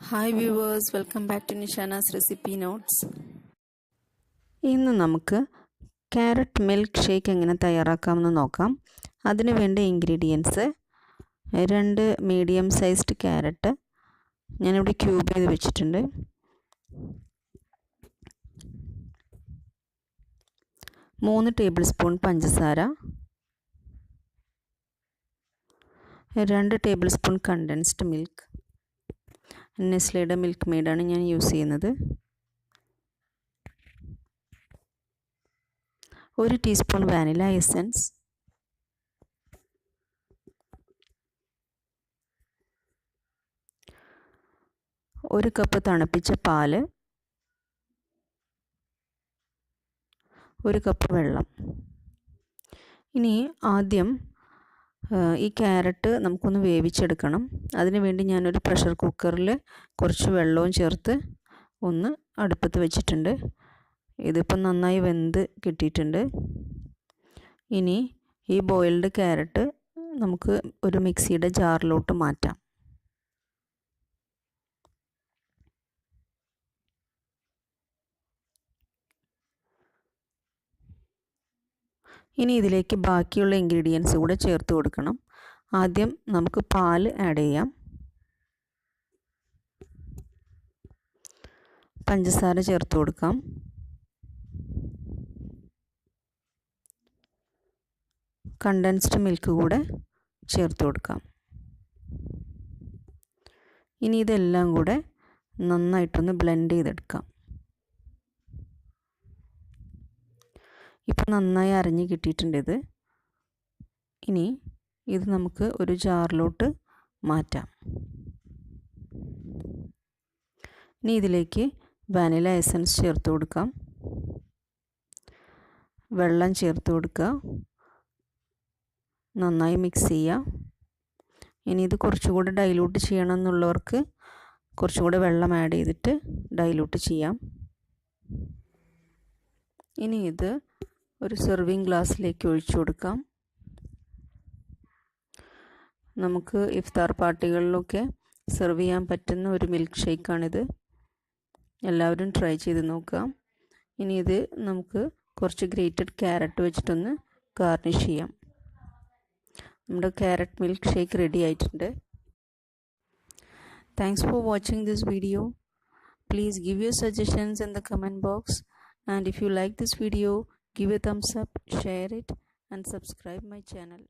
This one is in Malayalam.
Hi viewers, welcome back to NISHANA'S recipe notes. ഇന്ന് നമുക്ക് ക്യാരറ്റ് മിൽക്ക് ഷേക്ക് എങ്ങനെ തയ്യാറാക്കാമെന്ന് നോക്കാം. അതിനു വേണ്ട ഇൻഗ്രീഡിയൻസ് 2 മീഡിയം സൈസ്ഡ് ക്യാരറ്റ് ഞാനിവിടെ ക്യൂബ് ചെയ്ത് വെച്ചിട്ടുണ്ട്. 3 ടേബിൾ സ്പൂൺ പഞ്ചസാര, 2 ടേബിൾ സ്പൂൺ കണ്ടൻസ്ഡ് മിൽക്ക്, നെസ്ലയുടെ മിൽക്ക് മെയ്ഡാണ് ഞാൻ യൂസ് ചെയ്യുന്നത്. 1 ടീസ്പൂൺ വാനില എസൻസ്, 1 കപ്പ് തണുപ്പിച്ച പാല്, 1 കപ്പ് വെള്ളം. ഇനി ആദ്യം ഈ ക്യാരറ്റ് നമുക്കൊന്ന് വേവിച്ചെടുക്കണം. അതിനുവേണ്ടി ഞാനൊരു പ്രഷർ കുക്കറിൽ കുറച്ച് വെള്ളവും ചേർത്ത് ഒന്ന് അടുപ്പത്ത് വെച്ചിട്ടുണ്ട്. ഇതിപ്പം നന്നായി വെന്ത് കിട്ടിയിട്ടുണ്ട്. ഇനി ഈ ബോയിൽഡ് ക്യാരറ്റ് നമുക്ക് ഒരു മിക്സിയുടെ ജാറിലോട്ട് മാറ്റാം. ഇനി ഇതിലേക്ക് ബാക്കിയുള്ള ഇൻഗ്രീഡിയൻസ് കൂടെ ചേർത്ത് കൊടുക്കണം. ആദ്യം നമുക്ക് പാൽ ആഡ് ചെയ്യാം. പഞ്ചസാര ചേർത്ത് കൊടുക്കാം. കണ്ടൻസ്ഡ് മിൽക്ക് കൂടെ ചേർത്ത് കൊടുക്കാം. ഇനി ഇതെല്ലാം കൂടെ നന്നായിട്ടൊന്ന് ബ്ലെൻഡ് ചെയ്തെടുക്കാം. ഇപ്പം നന്നായി അരഞ്ഞ് കിട്ടിയിട്ടുണ്ട് ഇത്. ഇനി ഇത് നമുക്ക് ഒരു ജാറിലോട്ട് മാറ്റാം. ഇനി ഇതിലേക്ക് വാനില എസൻസ് ചേർത്ത് കൊടുക്കാം. വെള്ളം ചേർത്ത് കൊടുക്കുക. നന്നായി മിക്സ് ചെയ്യുക. ഇനി ഇത് കുറച്ചുകൂടെ ഡൈലൂട്ട് ചെയ്യണം എന്നുള്ളവർക്ക് കുറച്ചുകൂടെ വെള്ളം ആഡ് ചെയ്തിട്ട് ഡൈലൂട്ട് ചെയ്യാം. ഇനി ഇത് ഒരു സെർവിങ് ഗ്ലാസ്സിലേക്ക് ഒഴിച്ചു കൊടുക്കാം. നമുക്ക് ഇഫ്താർ പാർട്ടികളിലൊക്കെ സെർവ് ചെയ്യാൻ പറ്റുന്ന ഒരു മിൽക്ക് ഷേക്കാണിത്. എല്ലാവരും ട്രൈ ചെയ്ത് നോക്കാം. ഇനി ഇത് നമുക്ക് കുറച്ച് ഗ്രേറ്റഡ് ക്യാരറ്റ് വെച്ചിട്ടൊന്ന് ഗാർണിഷ് ചെയ്യാം. നമ്മുടെ ക്യാരറ്റ് മിൽക്ക് ഷേക്ക് റെഡി ആയിട്ടുണ്ട്. Thanks for watching this video. Please give your suggestions in the comment box. And if you like this video, give a thumbs up, share it, and subscribe my channel.